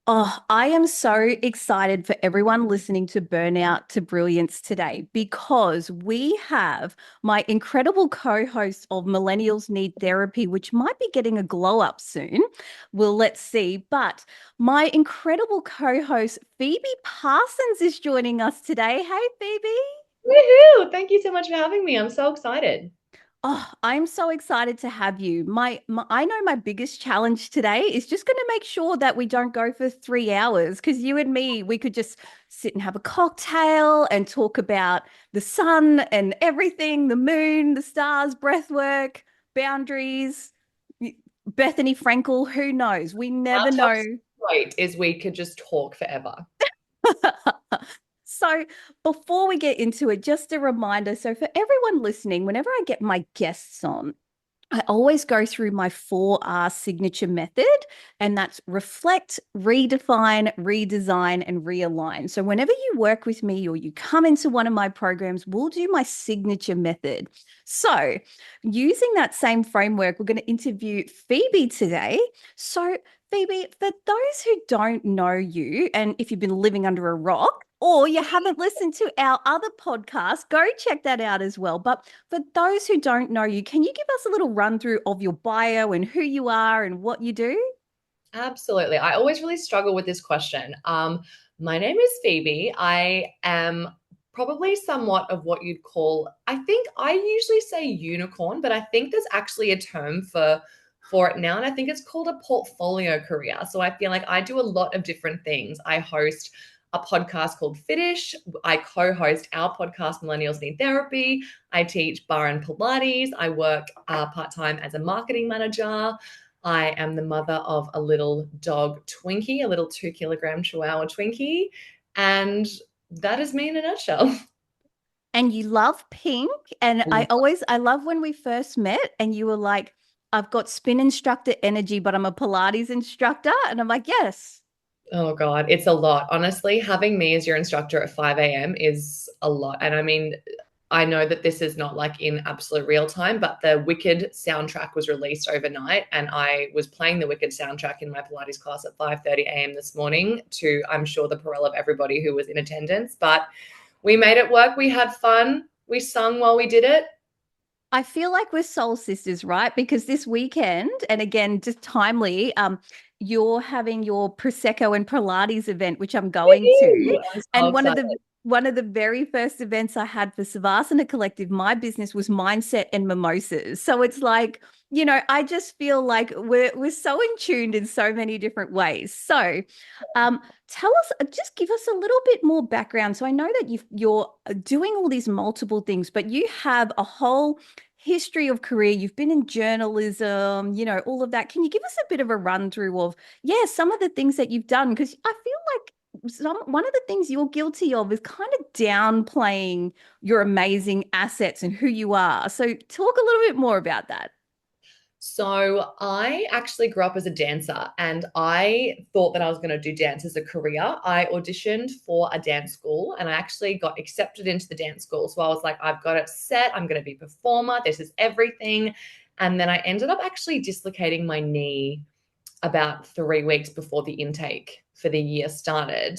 Oh, I am so excited for everyone listening to Burnout to Brilliance today because we have my incredible co-host of Millennials Need Therapy, which might be getting a glow up soon. Well, let's see. But my incredible co-host, Phoebe Parsons, is joining us today. Hey, Phoebe. Woohoo! Thank you so much for having me. I'm so excited. Oh, I'm so excited to have you. I know my biggest challenge today is just going to make sure that we don't go for 3 hours because you and me, we could just sit and have a cocktail and talk about the sun and everything, the moon, the stars, breath work, boundaries, Bethany Frankel, who knows? We Our never top know. point is we could just talk forever. So, before we get into it, just a reminder. So, for everyone listening, whenever I get my guests on, I always go through my 4R signature method, and that's reflect, redefine, redesign, and realign. So, whenever you work with me or you come into one of my programs, we'll do my signature method. So, using that same framework, we're going to interview Phoebe today. So, Phoebe, for those who don't know you, and if you've been living under a rock, or you haven't listened to our other podcast, go check that out as well. But for those who don't know you, can you give us a little run through of your bio and who you are and what you do? Absolutely. I always really struggle with this question. My name is Phoebe. I am probably somewhat of what you'd call, I think I usually say unicorn, but I think there's actually a term for it now. And I think it's called a portfolio career. So I feel like I do a lot of different things. I host a podcast called Fitish. I co-host our podcast, Millennials Need Therapy. I teach bar and Pilates. I work part-time as a marketing manager. I am the mother of a little dog Twinkie, a little 2 kilogram Chihuahua Twinkie. And that is me in a nutshell. And you love pink. And I love when we first met and you were like, I've got spin instructor energy, but I'm a Pilates instructor. And I'm like, yes. Oh God, it's a lot. Honestly, having me as your instructor at 5 a.m. is a lot. And I mean, I know that this is not like in absolute real time, but the Wicked soundtrack was released overnight, and I was playing the Wicked soundtrack in my Pilates class at 5:30 a.m. this morning to, I'm sure, the parole of everybody who was in attendance. But we made it work. We had fun. We sung while we did it. I feel like we're soul sisters, right? Because this weekend, and again, just timely, you're having your Prosecco and Pilates event, which I'm going to. I'm so And excited. one of the very first events I had for Savasana Collective, my business was mindset and mimosas. So it's like, I just feel like we're so in tuned in so many different ways. So tell us, just give us a little bit more background. So I know that you're doing all these multiple things, but you have a whole history of career. You've been in journalism, all of that. Can you give us a bit of a run through of, yeah, some of the things that you've done? Because I feel like one of the things you're guilty of is kind of downplaying your amazing assets and who you are. So talk a little bit more about that. So I actually grew up as a dancer, and I thought that I was going to do dance as a career. I auditioned for a dance school and I actually got accepted into the dance school. So I was like, I've got it set. I'm going to be a performer. This is everything. And then I ended up actually dislocating my knee about 3 weeks before the intake for the year started.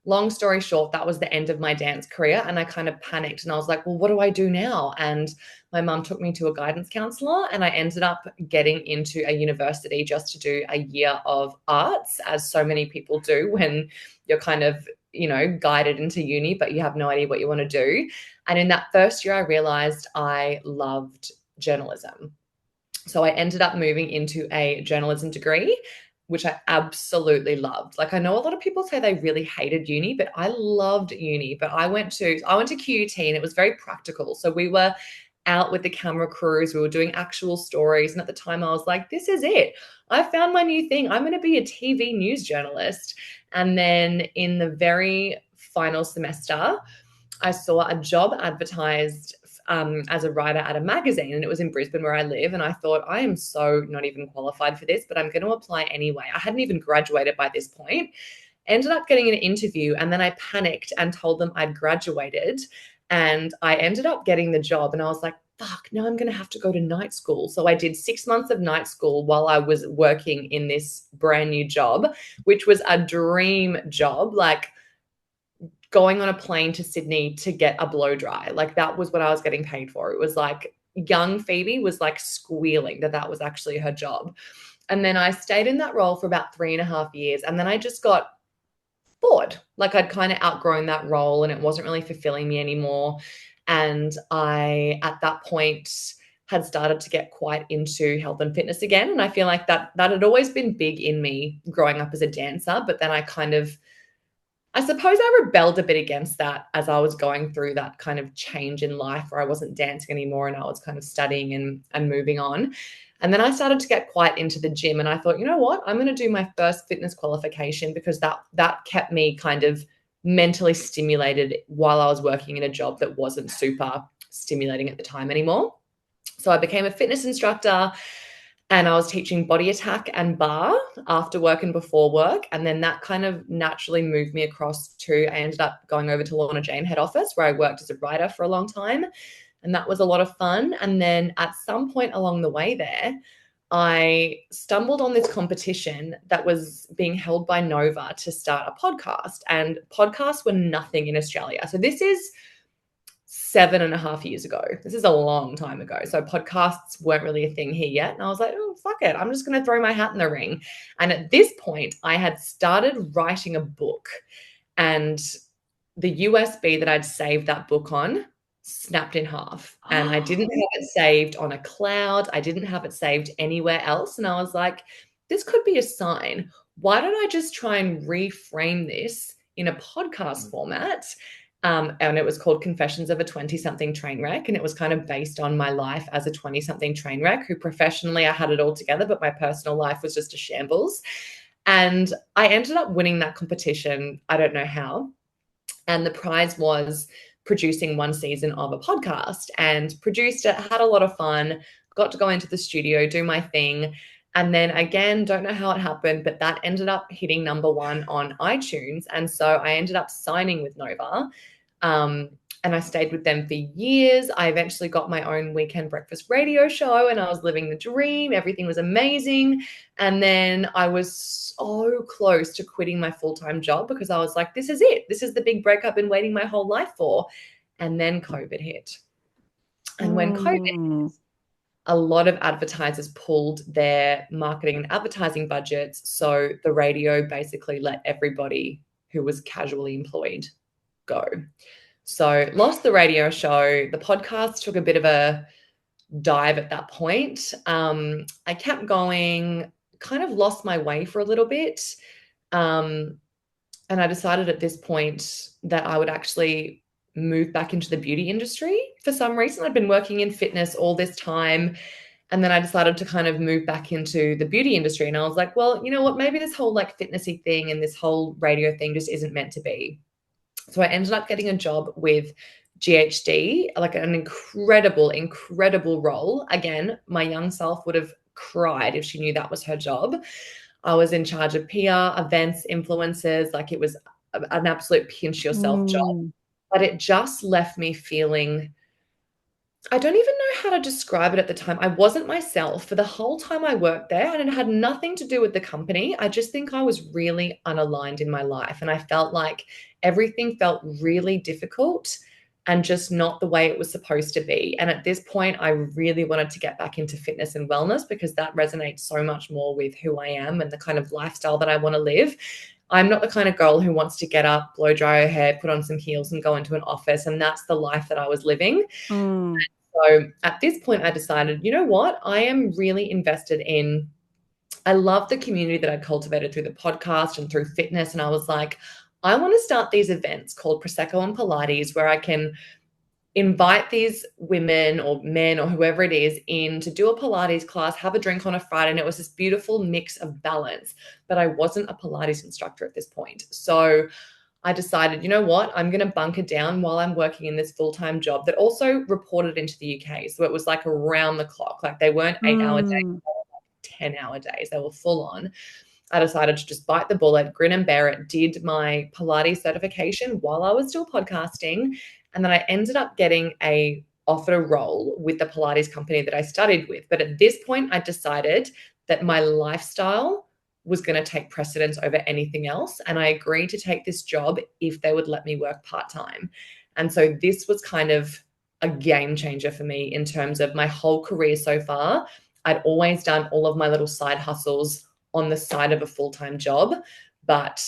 Long story short, that was the end of my dance career. And I kind of panicked and I was like, well, what do I do now? And my mum took me to a guidance counselor, and I ended up getting into a university just to do a year of arts, as so many people do when you're kind of, guided into uni, but you have no idea what you want to do. And in that first year, I realized I loved journalism. So I ended up moving into a journalism degree, which I absolutely loved. Like, I know a lot of people say they really hated uni, but I loved uni. But I went to QUT, and it was very practical. So we were out with the camera crews, we were doing actual stories. And at the time I was like, this is it. I found my new thing. I'm going to be a TV news journalist. And then in the very final semester, I saw a job advertised as a writer at a magazine, and it was in Brisbane where I live. And I thought, I am so not even qualified for this, but I'm going to apply anyway. I hadn't even graduated by this point. Ended up getting an interview, and then I panicked and told them I'd graduated. And I ended up getting the job, and I was like, fuck, now I'm going to have to go to night school. So I did 6 months of night school while I was working in this brand new job, which was a dream job. Like going on a plane to Sydney to get a blow dry. Like that was what I was getting paid for. It was like young Phoebe was like squealing that that was actually her job. And then I stayed in that role for about 3.5 years. And then I just got bored. Like I'd kind of outgrown that role and it wasn't really fulfilling me anymore. And I, at that point, had started to get quite into health and fitness again. And I feel like that had always been big in me growing up as a dancer. But then I suppose I rebelled a bit against that as I was going through that kind of change in life where I wasn't dancing anymore and I was kind of studying and moving on. And then I started to get quite into the gym and I thought, you know what, I'm going to do my first fitness qualification because that kept me kind of mentally stimulated while I was working in a job that wasn't super stimulating at the time anymore. So I became a fitness instructor and I was teaching body attack and bar after work and before work. And then that kind of naturally moved me across I ended up going over to Lorna Jane head office where I worked as a writer for a long time. And that was a lot of fun. And then at some point along the way there, I stumbled on this competition that was being held by Nova to start a podcast. And podcasts were nothing in Australia. So this is 7.5 years ago. This is a long time ago. So podcasts weren't really a thing here yet. And I was like, oh, fuck it. I'm just going to throw my hat in the ring. And at this point, I had started writing a book. And the USB that I'd saved that book on snapped in half. And I didn't have it saved on a cloud. I didn't have it saved anywhere else. And I was like, this could be a sign. Why don't I just try and reframe this in a podcast format? And it was called Confessions of a 20-something train wreck. And it was kind of based on my life as a 20-something train wreck who professionally I had it all together, but my personal life was just a shambles. And I ended up winning that competition. I don't know how. And the prize was producing one season of a podcast, and produced it, had a lot of fun, got to go into the studio, do my thing. And then again, don't know how it happened, but that ended up hitting #1 on iTunes. And so I ended up signing with Nova. And I stayed with them for years. I eventually got my own weekend breakfast radio show and I was living the dream. Everything was amazing. And then I was so close to quitting my full-time job because I was like, this is it. This is the big break I've been waiting my whole life for. And then COVID hit. And when COVID hit, a lot of advertisers pulled their marketing and advertising budgets. So the radio basically let everybody who was casually employed go. So lost the radio show. The podcast took a bit of a dive at that point. I kept going, kind of lost my way for a little bit. And I decided at this point that I would actually move back into the beauty industry for some reason. I'd been working in fitness all this time. And then I decided to kind of move back into the beauty industry. And I was like, well, you know what? Maybe this whole like fitnessy thing and this whole radio thing just isn't meant to be. So I ended up getting a job with GHD, like an incredible, incredible role. Again, my young self would have cried if she knew that was her job. I was in charge of PR, events, influencers. Like it was an absolute pinch yourself job. But it just left me feeling, I don't even know how to describe it at the time. I wasn't myself for the whole time I worked there, and it had nothing to do with the company. I just think I was really unaligned in my life, and I felt like everything felt really difficult and just not the way it was supposed to be. And at this point, I really wanted to get back into fitness and wellness because that resonates so much more with who I am and the kind of lifestyle that I want to live. I'm not the kind of girl who wants to get up, blow dry her hair, put on some heels and go into an office. And that's the life that I was living. So at this point, I decided, you know what? I am really invested in, I love the community that I cultivated through the podcast and through fitness. And I was like, I want to start these events called Prosecco and Pilates where I can invite these women or men or whoever it is in to do a Pilates class, have a drink on a Friday. And it was this beautiful mix of balance. But I wasn't a Pilates instructor at this point. So I decided, you know what, I'm going to bunker down while I'm working in this full-time job that also reported into the UK. So it was like around the clock. Like they weren't 8-hour days, they were like 10-hour days. They were full on. I decided to just bite the bullet, grin and bear it, did my Pilates certification while I was still podcasting. And then I ended up getting a offered a role with the Pilates company that I studied with. But at this point, I decided that my lifestyle was going to take precedence over anything else. And I agreed to take this job if they would let me work part-time. And so this was kind of a game changer for me in terms of my whole career so far. I'd always done all of my little side hustles on the side of a full-time job. But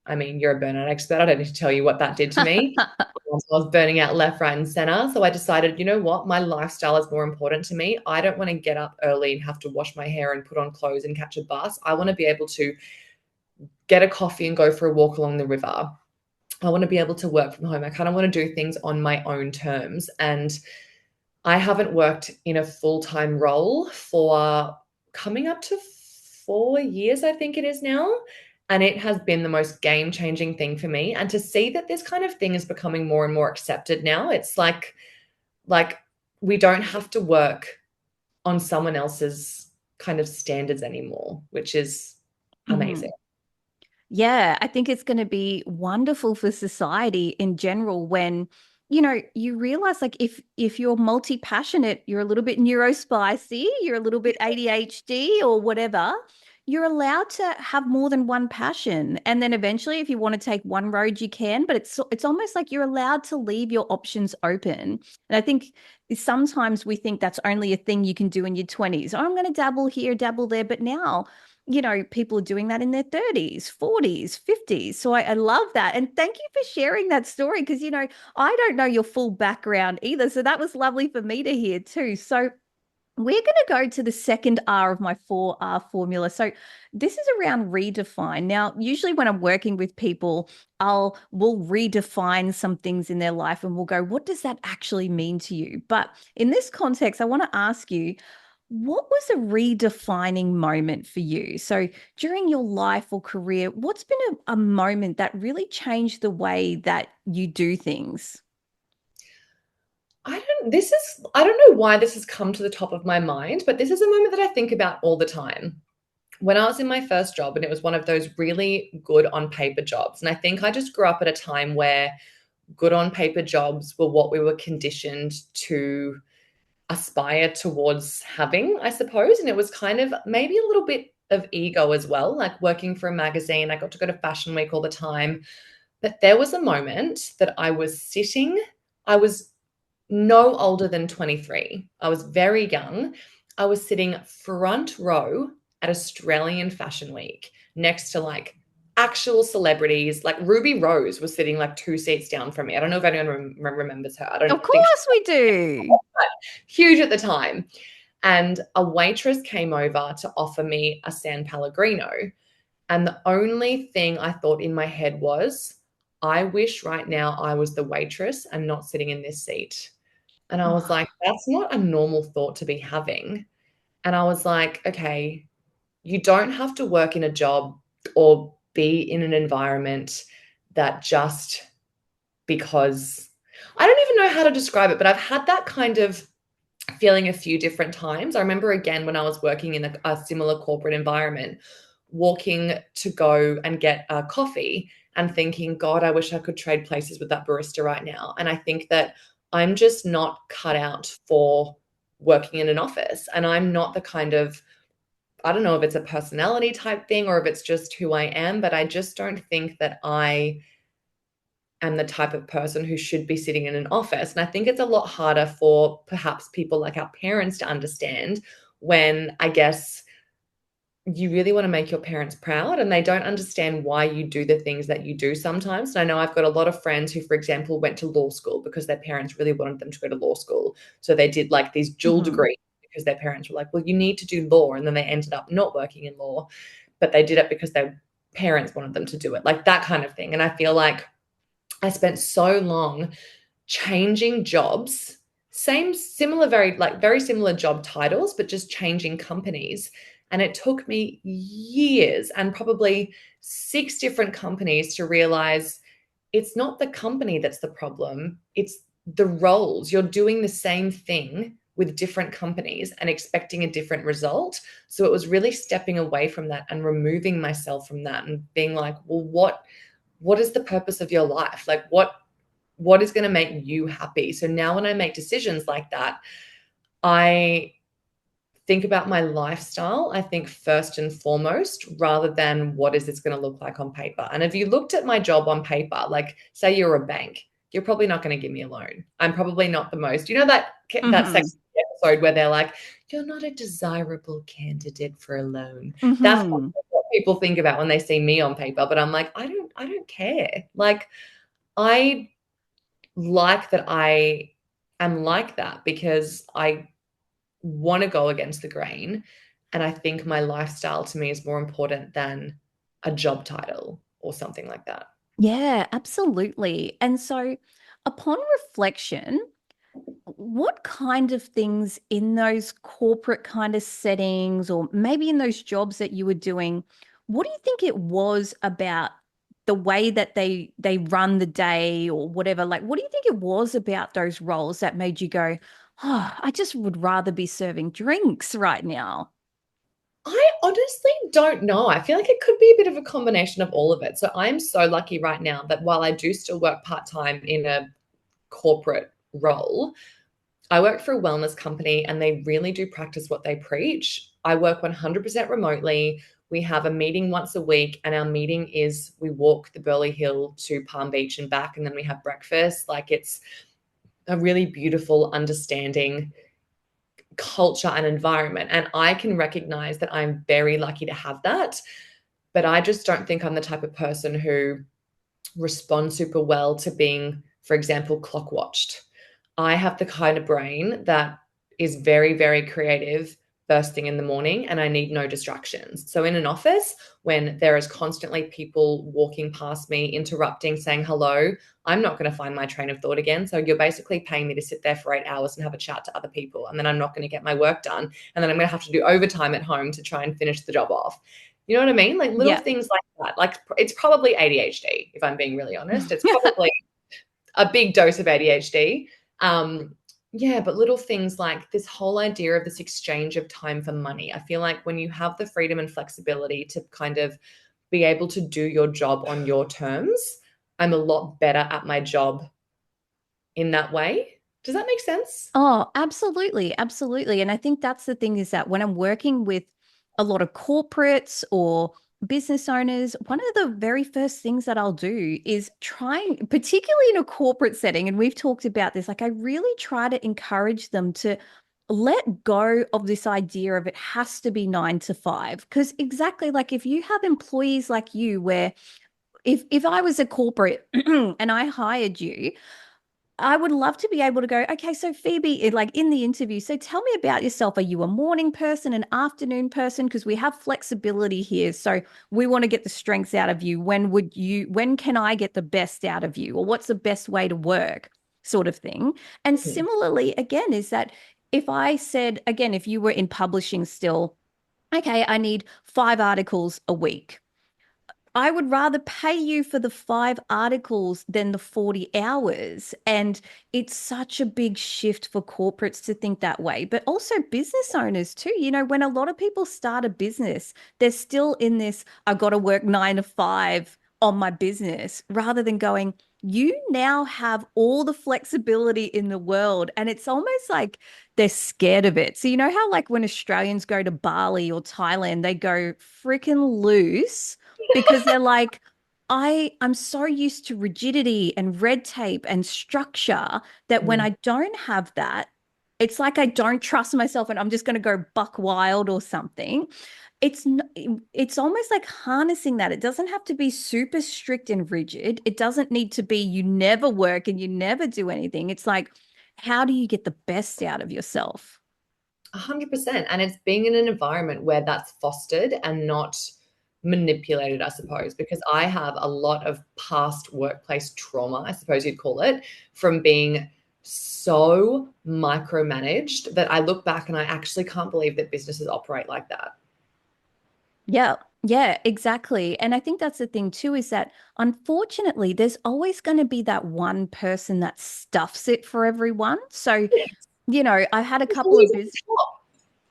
I mean, you're a burnout expert. I don't need to tell you what that did to me. I was burning out left, right, and center. So I decided, you know what? My lifestyle is more important to me. I don't want to get up early and have to wash my hair and put on clothes and catch a bus. I want to be able to get a coffee and go for a walk along the river. I want to be able to work from home. I kind of want to do things on my own terms. And I haven't worked in a full-time role for coming up to 4 years, I think it is now. And it has been the most game-changing thing for me. And to see that this kind of thing is becoming more and more accepted now, it's like we don't have to work on someone else's kind of standards anymore, which is amazing. Yeah, I think it's going to be wonderful for society in general when, you realize like if you're multi-passionate, you're a little bit neurospicy, you're a little bit ADHD or whatever, you're allowed to have more than one passion. And then eventually if you want to take one road, you can, but it's almost like you're allowed to leave your options open. And I think sometimes we think that's only a thing you can do in your 20s. Oh, I'm going to dabble here, dabble there, but now people are doing that in their 30s, 40s, 50s. So I love that. And thank you for sharing that story because, I don't know your full background either. So that was lovely for me to hear too. So we're going to go to the second R of my 4R formula. So this is around redefine. Now, usually when I'm working with people, we'll redefine some things in their life and we'll go, what does that actually mean to you? But in this context, I want to ask you, what was a redefining moment for you? So during your life or career, what's been a moment that really changed the way that you do things? I don't know why this has come to the top of my mind, but this is a moment that I think about all the time. When I was in my first job, and it was one of those really good on paper jobs. And I think I just grew up at a time where good on paper jobs were what we were conditioned to aspire towards having, I suppose. And it was kind of maybe a little bit of ego as well, like working for a magazine. I got to go to Fashion Week all the time. But there was a moment that I was no older than 23. I was very young. I was sitting front row at Australian Fashion Week next to like actual celebrities. Like Ruby Rose was sitting like 2 seats down from me. I don't know if anyone remembers her. I Of don't think course we do. huge at the time. And a waitress came over to offer me a San Pellegrino. And the only thing I thought in my head was, I wish right now I was the waitress and not sitting in this seat. And I was like, that's not a normal thought to be having. And I was like, okay, you don't have to work in a job or be in an environment that just because I don't even know how to describe it, but I've had that kind of feeling a few different times. I remember again when I was working in a similar corporate environment, walking to go and get a coffee and thinking, God, I wish I could trade places with that barista right now. And I think that I'm just not cut out for working in an office. And I'm not the kind of, I don't know if it's a personality type thing or if it's just who I am, but I just don't think that I am the type of person who should be sitting in an office. And I think it's a lot harder for perhaps people like our parents to understand when I guess you really want to make your parents proud and they don't understand why you do the things that you do sometimes. And I know I've got a lot of friends who, for example, went to law school because their parents really wanted them to go to law school. So they did like these dual degrees because their parents were like, well, you need to do law. And then they ended up not working in law, but they did it because their parents wanted them to do it, like that kind of thing. And I feel like I spent so long changing jobs, very similar job titles, but just changing companies. And it took me years and probably 6 different companies to realize it's not the company that's the problem. It's the roles. You're doing the same thing with different companies and expecting a different result. So it was really stepping away from that and removing myself from that and being like, well, what is the purpose of your life? Like, what is going to make you happy? So now when I make decisions like that, I think about my lifestyle, I think first and foremost, rather than what is this going to look like on paper. And if you looked at my job on paper, like say you're a bank, you're probably not going to give me a loan. I'm probably not the most, that Mm-hmm. second episode where they're like, you're not a desirable candidate for a loan. That's Mm-hmm. what people think about when they see me on paper. But I'm like, I don't care. Like I like that I am like that because I want to go against the grain. And I think my lifestyle to me is more important than a job title or something like that. Yeah, absolutely. And so, upon reflection, what kind of things in those corporate kind of settings, or maybe in those jobs that you were doing, what do you think it was about the way that they run the day or whatever? Like, what do you think it was about those roles that made you go, oh, I just would rather be serving drinks right now? I honestly don't know. I feel like it could be a bit of a combination of all of it. So I'm so lucky right now that while I do still work part-time in a corporate role, I work for a wellness company and they really do practice what they preach. I work 100% remotely. We have a meeting once a week, and our meeting is we walk the Burley Hill to Palm Beach and back, and then we have breakfast. Like it's a really beautiful, understanding culture and environment. And I can recognize that I'm very lucky to have that. But I just don't think I'm the type of person who responds super well to being, for example, clock watched. I have the kind of brain that is very, very creative first thing in the morning, and I need no distractions. So in an office, when there is constantly people walking past me, interrupting, saying hello, I'm not going to find my train of thought again. So you're basically paying me to sit there for 8 hours and have a chat to other people, and then I'm not going to get my work done. And then I'm going to have to do overtime at home to try and finish the job off. You know what I mean? Like little Yeah. things like that. Like it's probably ADHD, if I'm being really honest. It's probably a big dose of ADHD. Yeah, but little things like this whole idea of this exchange of time for money. I feel like when you have the freedom and flexibility to kind of be able to do your job on your terms, I'm a lot better at my job in that way. Does that make sense? Oh, absolutely. Absolutely. And I think that's the thing is that when I'm working with a lot of corporates or business owners, one of the very first things that I'll do is trying, particularly in a corporate setting, and we've talked about this, like I really try to encourage them to let go of this idea of it has to be 9 to 5. Because exactly like if you have employees like you, where if I was a corporate and I hired you, I would love to be able to go, okay, so Phoebe, like in the interview, so tell me about yourself. Are you a morning person, an afternoon person? Because we have flexibility here. So we want to get the strengths out of you. When can I get the best out of you? Or what's the best way to work? Sort of thing. And Mhm. similarly, again, is that if I said, again, if you were in publishing still, okay, I need 5 articles a week. I would rather pay you for the 5 articles than the 40 hours. And it's such a big shift for corporates to think that way, but also business owners too. You know, when a lot of people start a business, they're still in this, I've got to work 9 to 5 on my business rather than going, you now have all the flexibility in the world. And it's almost like they're scared of it. So, you know how, like, when Australians go to Bali or Thailand, they go freaking loose because they're like, I'm so used to rigidity and red tape and structure that when Mm. I don't have that, it's like I don't trust myself and I'm just going to go buck wild or something. It's almost like harnessing that. It doesn't have to be super strict and rigid. It doesn't need to be you never work and you never do anything. It's like, how do you get the best out of yourself? 100%. And it's being in an environment where that's fostered and not manipulated, I suppose, because I have a lot of past workplace trauma, I suppose you'd call it, from being so micromanaged that I look back and I actually can't believe that businesses operate like that. Yeah, yeah, exactly. And I think that's the thing too, is that unfortunately, there's always going to be that one person that stuffs it for everyone. So, Yes. I've had a It's couple always of at the top.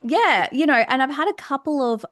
yeah, and I've had a couple of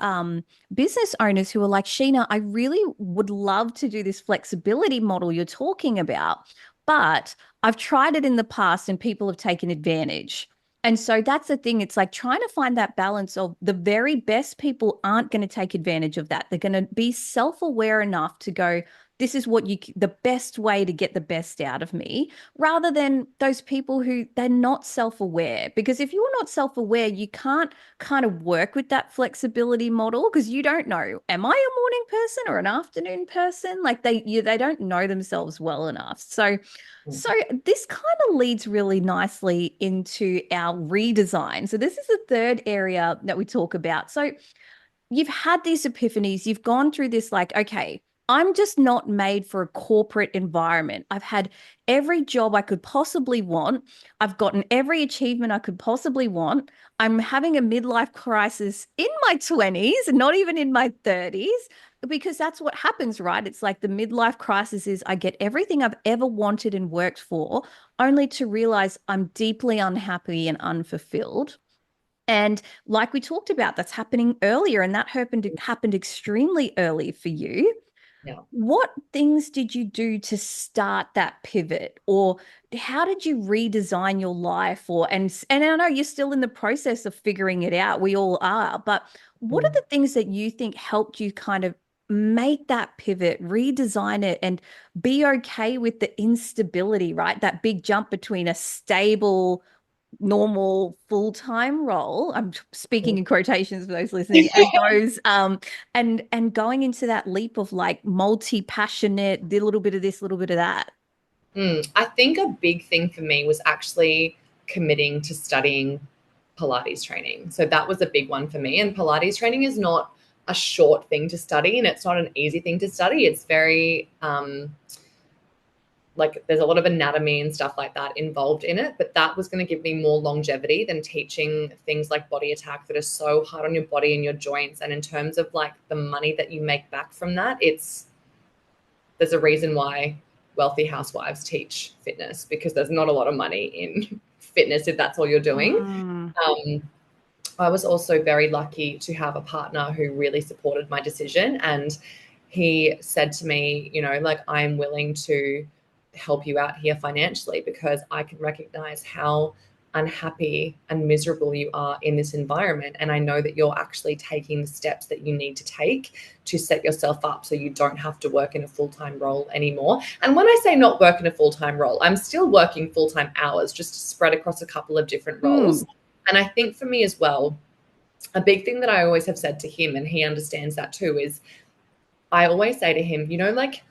business owners who are like, Sheena, I really would love to do this flexibility model you're talking about, but I've tried it in the past and people have taken advantage. And so that's the thing. It's like trying to find that balance of the very best people aren't going to take advantage of that. They're going to be self-aware enough to go, this is the best way to get the best out of me, rather than those people who they're not self-aware. Because if you're not self-aware, you can't kind of work with that flexibility model because you don't know, am I a morning person or an afternoon person? Like they don't know themselves well enough. So this kind of leads really nicely into our redesign. So this is the third area that we talk about. So you've had these epiphanies, you've gone through this like, okay, I'm just not made for a corporate environment. I've had every job I could possibly want. I've gotten every achievement I could possibly want. I'm having a midlife crisis in my 20s, not even in my 30s, because that's what happens, right? It's like the midlife crisis is I get everything I've ever wanted and worked for, only to realize I'm deeply unhappy and unfulfilled. And like we talked about, that's happening earlier, and that happened extremely early for you. Yeah. What things did you do to start that pivot, or how did you redesign your life? Or and I know you're still in the process of figuring it out. We all are, but what are Mm. the things that you think helped you kind of make that pivot, redesign it, and be okay with the instability, right? That big jump between a stable normal full-time role, I'm speaking in quotations for those listening, and goes and going into that leap of like multi-passionate, did a little bit of this, a little bit of that. I think a big thing for me was actually committing to studying Pilates training. So that was a big one for me. And Pilates training is not a short thing to study, and it's not an easy thing to study. It's very like there's a lot of anatomy and stuff like that involved in it, but that was going to give me more longevity than teaching things like body attack that are so hard on your body and your joints. And in terms of like the money that you make back from that, there's a reason why wealthy housewives teach fitness, because there's not a lot of money in fitness if that's all you're doing. Mm. um, I was also very lucky to have a partner who really supported my decision, and he said to me, like, I'm willing to help you out here financially because I can recognize how unhappy and miserable you are in this environment. And I know that you're actually taking the steps that you need to take to set yourself up so you don't have to work in a full-time role anymore. And when I say not work in a full-time role, I'm still working full-time hours, just spread across a couple of different roles. And I think for me as well, a big thing that I always have said to him, and he understands that too, is I always say to him, like,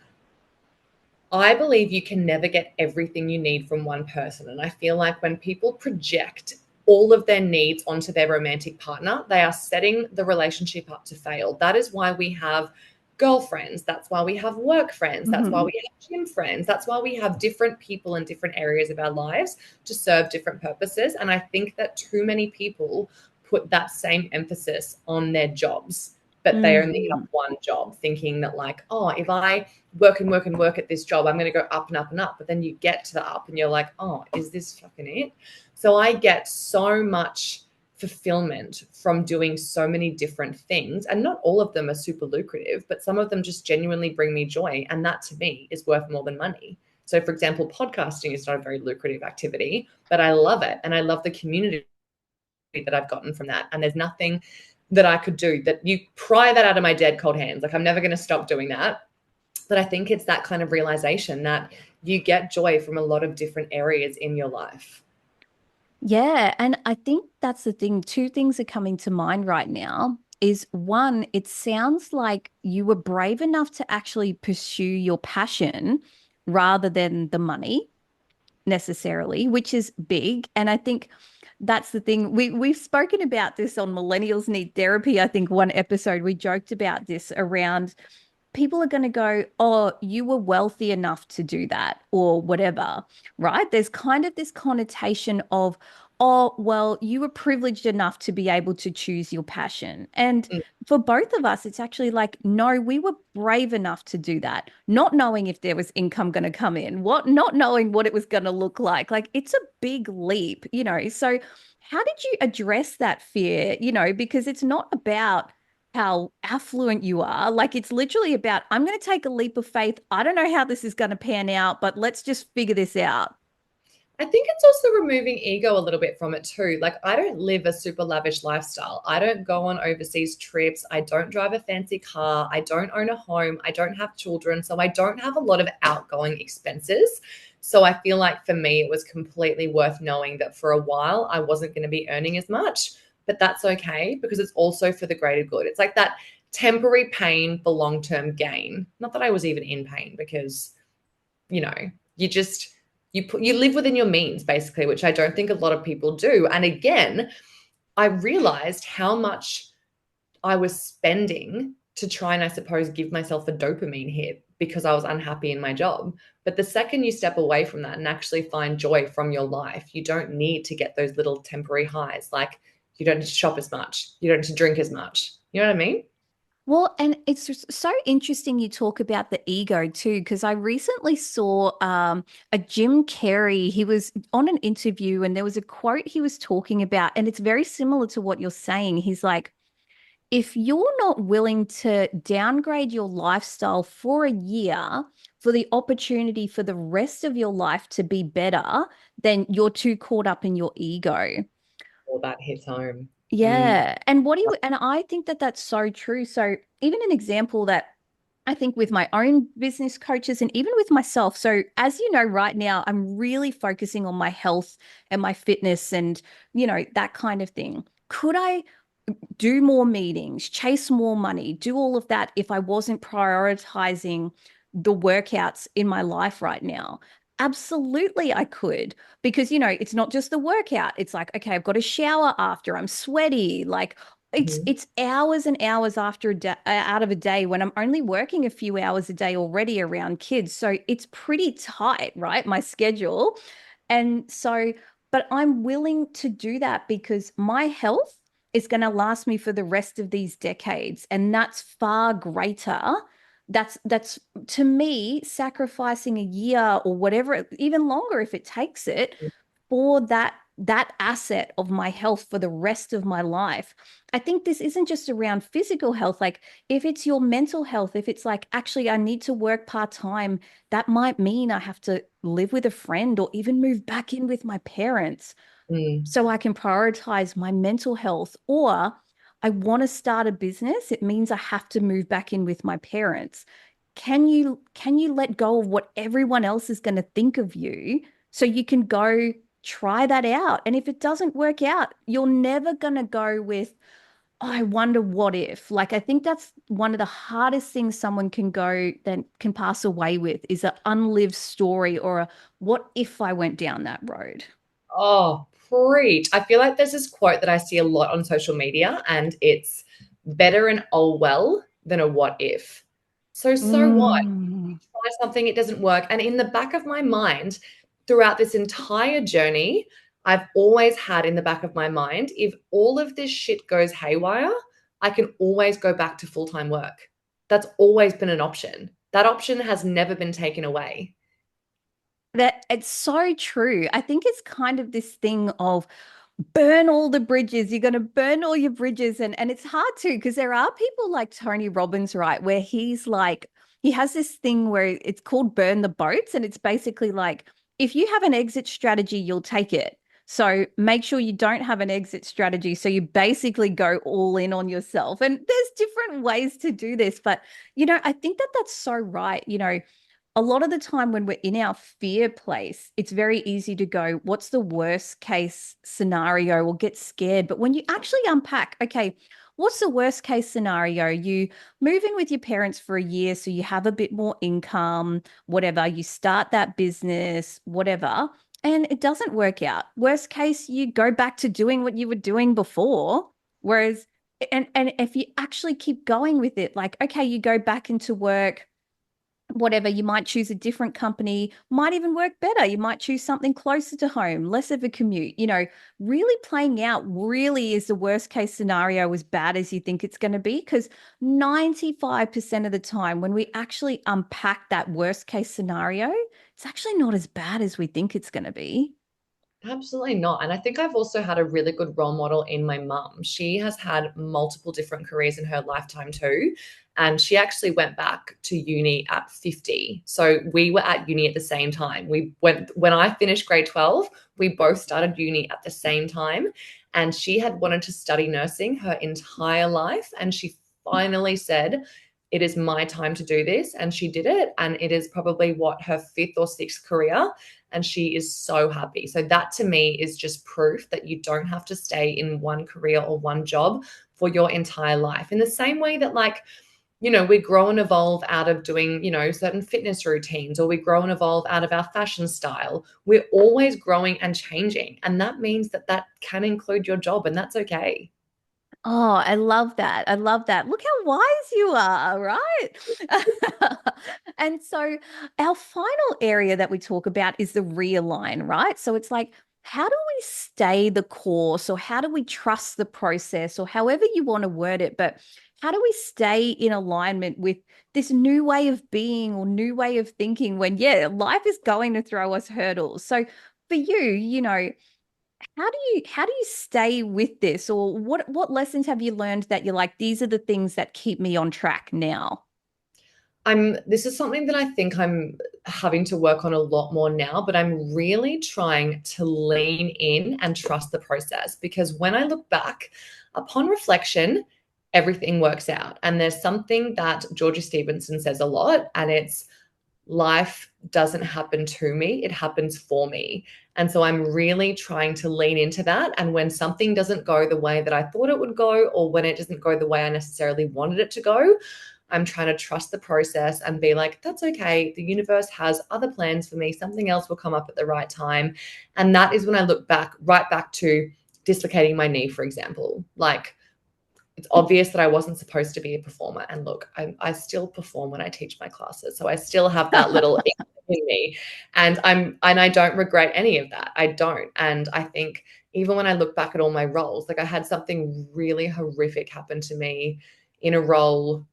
I believe you can never get everything you need from one person. And I feel like when people project all of their needs onto their romantic partner, they are setting the relationship up to fail. That is why we have girlfriends. That's why we have work friends. That's why Mhm. we have gym friends. That's why we have different people in different areas of our lives to serve different purposes. And I think that too many people put that same emphasis on their jobs, but they only have Mhm. one job, thinking that like, oh, if I work and work and work at this job, I'm going to go up and up and up. But then you get to the up and you're like, oh, is this fucking it? So I get so much fulfillment from doing so many different things. And not all of them are super lucrative, but some of them just genuinely bring me joy. And that to me is worth more than money. So, for example, podcasting is not a very lucrative activity, but I love it. And I love the community that I've gotten from that. And there's nothing that I could do that you pry that out of my dead cold hands. Like, I'm never going to stop doing that. But I think it's that kind of realization that you get joy from a lot of different areas in your life. Yeah, and I think that's the thing. Two things are coming to mind right now. Is one, it sounds like you were brave enough to actually pursue your passion rather than the money necessarily, which is big. And I think that's the thing. We've spoken about this on Millennials Need Therapy. I think one episode we joked about this around people are going to go, oh, you were wealthy enough to do that or whatever, right? There's kind of this connotation of, oh, well, you were privileged enough to be able to choose your passion. And Mm. for both of us, it's actually like, no, we were brave enough to do that, not knowing if there was income going to come in, not knowing what it was going to look like. Like, it's a big leap, So, how did you address that fear? Because it's not about how affluent you are. Like, it's literally about, I'm going to take a leap of faith. I don't know how this is going to pan out, but let's just figure this out. I think it's also removing ego a little bit from it too. Like, I don't live a super lavish lifestyle. I don't go on overseas trips. I don't drive a fancy car. I don't own a home. I don't have children. So I don't have a lot of outgoing expenses. So I feel like for me, it was completely worth knowing that for a while I wasn't going to be earning as much, but that's okay because it's also for the greater good. It's like that temporary pain for long term gain. Not that I was even in pain because, you know, you just you live within your means basically, which I don't think a lot of people do. And again, I realized how much I was spending to try and, I suppose, give myself a dopamine hit because I was unhappy in my job. But the second you step away from that and actually find joy from your life, you don't need to get those little temporary highs. Like, you don't need to shop as much, you don't need to drink as much. You know what I mean? Well, and it's just so interesting you talk about the ego too, because I recently saw a Jim Carrey. He was on an interview and there was a quote he was talking about, and it's very similar to what you're saying. He's like, if you're not willing to downgrade your lifestyle for a year for the opportunity for the rest of your life to be better, then you're too caught up in your ego. All that hits home. Mm. Yeah. And what do you, and I think that that's so true. So, even an example that I think with my own business coaches and even with myself. So, as you know, right now, I'm really focusing on my health and my fitness and, that kind of thing. Could I do more meetings, chase more money, do all of that if I wasn't prioritizing the workouts in my life right now? Absolutely, I could because it's not just the workout. It's like, okay, I've got to shower after, I'm sweaty. Like Mhm. it's hours and hours after a day, out of a day when I'm only working a few hours a day already around kids. So it's pretty tight, right? My schedule. And so, but I'm willing to do that because my health is going to last me for the rest of these decades. And that's far greater. That's to me sacrificing a year or whatever, even longer if it takes it, for that asset of my health for the rest of my life. I think this isn't just around physical health. Like if it's your mental health, if it's like, actually, I need to work part-time, that might mean I have to live with a friend or even move back in with my parents Mm. so I can prioritize my mental health. Or I want to start a business. It means I have to move back in with my parents. Can you let go of what everyone else is going to think of you so you can go try that out? And if it doesn't work out, you're never going to go with, oh, I wonder what if. Like I think that's one of the hardest things someone can go that can pass away with is an unlived story or a what if I went down that road. Oh, preach. I feel like there's this quote that I see a lot on social media, and it's better an oh well than a what if. So what? Mm. Try something, it doesn't work. And in the back of my mind, throughout this entire journey, I've always had in the back of my mind, if all of this shit goes haywire, I can always go back to full time work. That's always been an option. That option has never been taken away. That it's so true. I think it's kind of this thing of burn all the bridges. You're going to burn all your bridges. And it's hard to because there are people like Tony Robbins, right? Where he's like, he has this thing where it's called burn the boats. And it's basically like, if you have an exit strategy, you'll take it. So make sure you don't have an exit strategy. So you basically go all in on yourself. And there's different ways to do this. But, I think that that's so right. A lot of the time when we're in our fear place, it's very easy to go, what's the worst case scenario or get scared. But when you actually unpack, okay, what's the worst case scenario? You move in with your parents for a year, so you have a bit more income, whatever, you start that business, whatever, and it doesn't work out. Worst case, you go back to doing what you were doing before. Whereas, and if you actually keep going with it, like, okay, you go back into work whatever, you might choose a different company, might even work better. You might choose something closer to home, less of a commute. Really playing out really is the worst case scenario as bad as you think it's going to be. Because 95% of the time, when we actually unpack that worst case scenario, it's actually not as bad as we think it's going to be. Absolutely not. And I think I've also had a really good role model in my mum. She has had multiple different careers in her lifetime too. And she actually went back to uni at 50. So we were at uni at the same time. When I finished grade 12, we both started uni at the same time. And she had wanted to study nursing her entire life. And she finally said, it is my time to do this. And she did it. And it is probably her fifth or sixth career. And she is so happy. So that to me is just proof that you don't have to stay in one career or one job for your entire life. In the same way that, like, we grow and evolve out of doing, certain fitness routines, or we grow and evolve out of our fashion style. We're always growing and changing. And that means that can include your job, and that's okay. Oh, I love that. I love that. Look how wise you are, right? And so our final area that we talk about is the realign, right? So it's like, how do we stay the course, or how do we trust the process, or however you want to word it, but how do we stay in alignment with this new way of being or new way of thinking when, yeah, life is going to throw us hurdles. So for you, how do you stay with this, or what lessons have you learned that you're like, these are the things that keep me on track now? This is something that I think I'm having to work on a lot more now, but I'm really trying to lean in and trust the process, because when I look back upon reflection, everything works out. And there's something that Georgie Stevenson says a lot, and it's, life doesn't happen to me, it happens for me. And so I'm really trying to lean into that. And when something doesn't go the way that I thought it would go, or when it doesn't go the way I necessarily wanted it to go, I'm trying to trust the process and be like, that's okay. The universe has other plans for me. Something else will come up at the right time. And that is when I look right back to dislocating my knee, for example. Like, it's obvious that I wasn't supposed to be a performer. And look, I still perform when I teach my classes. So I still have that little in me. And I don't regret any of that. I don't. And I think even when I look back at all my roles, like, I had something really horrific happen to me in a role.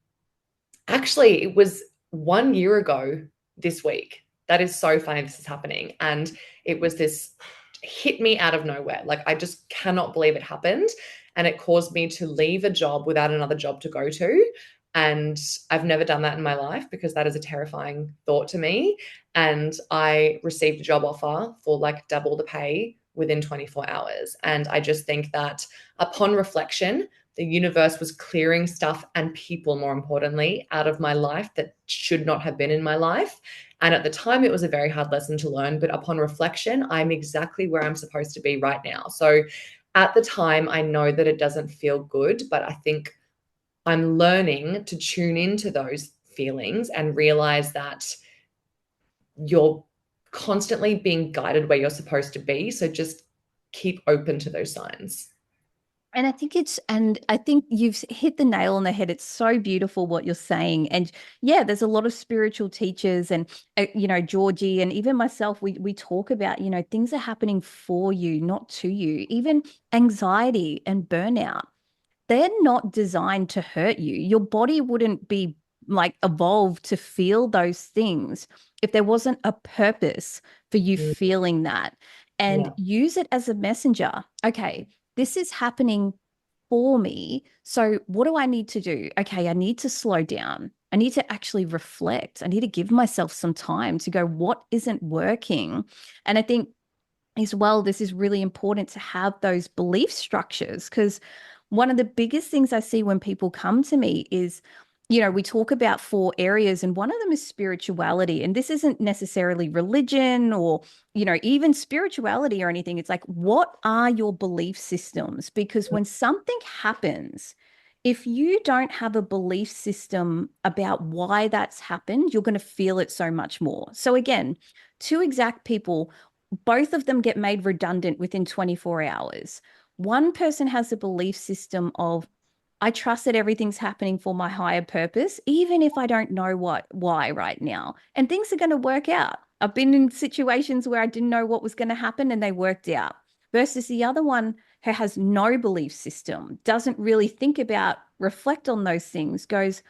Actually, it was 1 year ago this week. That is so funny this is happening. And it was this hit me out of nowhere. Like, I just cannot believe it happened. And it caused me to leave a job without another job to go to. And I've never done that in my life, because that is a terrifying thought to me. And I received a job offer for like double the pay within 24 hours. And I just think that upon reflection, the universe was clearing stuff and people, more importantly, out of my life that should not have been in my life. And at the time, it was a very hard lesson to learn. But upon reflection, I'm exactly where I'm supposed to be right now. So at the time, I know that it doesn't feel good, but I think I'm learning to tune into those feelings and realize that you're constantly being guided where you're supposed to be. So just keep open to those signs. And I think you've hit the nail on the head. It's so beautiful what you're saying. And yeah, there's a lot of spiritual teachers and, Georgie and even myself, we talk about, things are happening for you, not to you. Even anxiety and burnout, they're not designed to hurt you. Your body wouldn't be like evolved to feel those things if there wasn't a purpose for you Mm, feeling that. And yeah. use it as a messenger. Okay, this is happening for me. So what do I need to do? Okay, I need to slow down. I need to actually reflect. I need to give myself some time to go, what isn't working? And I think as well, this is really important to have those belief structures, because one of the biggest things I see when people come to me is, we talk about 4 areas, and one of them is spirituality. And this isn't necessarily religion or, even spirituality or anything. It's like, what are your belief systems? Because when something happens, if you don't have a belief system about why that's happened, you're going to feel it so much more. So again, two exact people, both of them get made redundant within 24 hours. One person has a belief system of, I trust that everything's happening for my higher purpose, even if I don't know why right now. And things are going to work out. I've been in situations where I didn't know what was going to happen and they worked out. Versus the other one who has no belief system, doesn't really think about, reflect on those things, goes,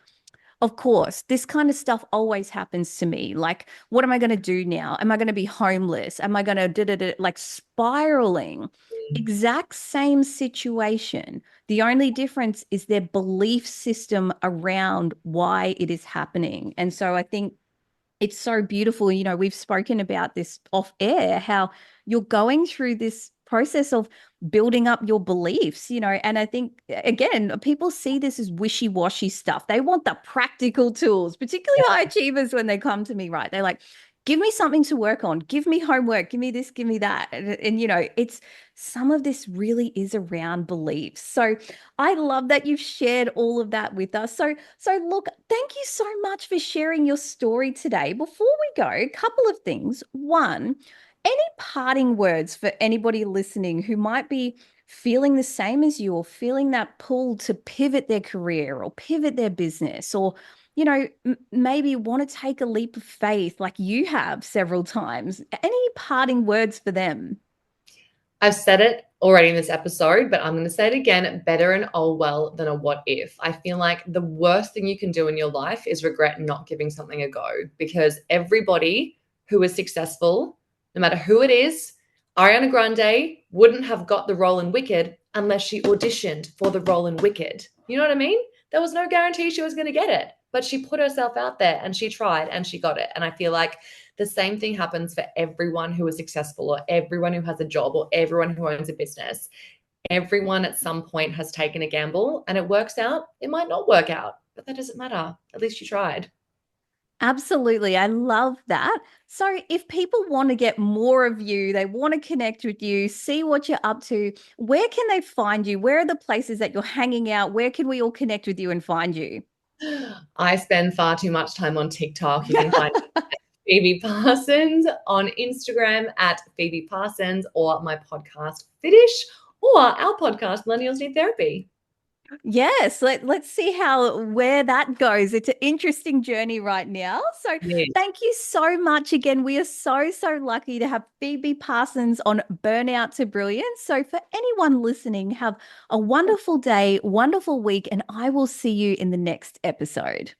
of course, this kind of stuff always happens to me. Like, what am I going to do now? Am I going to be homeless? Am I going to like spiraling? exact same situation. The only difference is their belief system around why it is happening. And so I think it's so beautiful. You know, we've spoken about this off air, how you're going through this process of building up your beliefs, you know, and I think, again, people see this as wishy-washy stuff. They want the practical tools, particularly high achievers when they come to me, right? They're like, give me something to work on, give me homework, give me this, give me that. And you know, it's some of this really is around beliefs. So I love that you've shared all of that with us. So look, thank you so much for sharing your story today. Before we go, a couple of things. One, any parting words for anybody listening who might be feeling the same as you or feeling that pull to pivot their career or pivot their business or you know, maybe want to take a leap of faith like you have several times. Any parting words for them? I've said it already in this episode, but I'm going to say it again, better an oh well than a what if. I feel like the worst thing you can do in your life is regret not giving something a go, because everybody who is successful, no matter who it is, Ariana Grande wouldn't have got the role in Wicked unless she auditioned for the role in Wicked. You know what I mean? There was no guarantee she was going to get it, but she put herself out there and she tried and she got it. And I feel like the same thing happens for everyone who is successful or everyone who has a job or everyone who owns a business. Everyone at some point has taken a gamble and it works out. It might not work out, but that doesn't matter. At least you tried. Absolutely. I love that. So, if people want to get more of you, they want to connect with you, see what you're up to, where can they find you? Where are the places that you're hanging out? Where can we all connect with you and find you? I spend far too much time on TikTok. You can find Phoebe Parsons on Instagram at Phoebe Parsons, or my podcast Fitish, or our podcast Millennials Need Therapy. Yes, let's see how where that goes. It's an interesting journey right now. So Yeah. thank you so much again. We are so lucky to have Phoebe Parsons on Burnout to Brilliance. So for anyone listening, have a wonderful day, wonderful week, and I will see you in the next episode.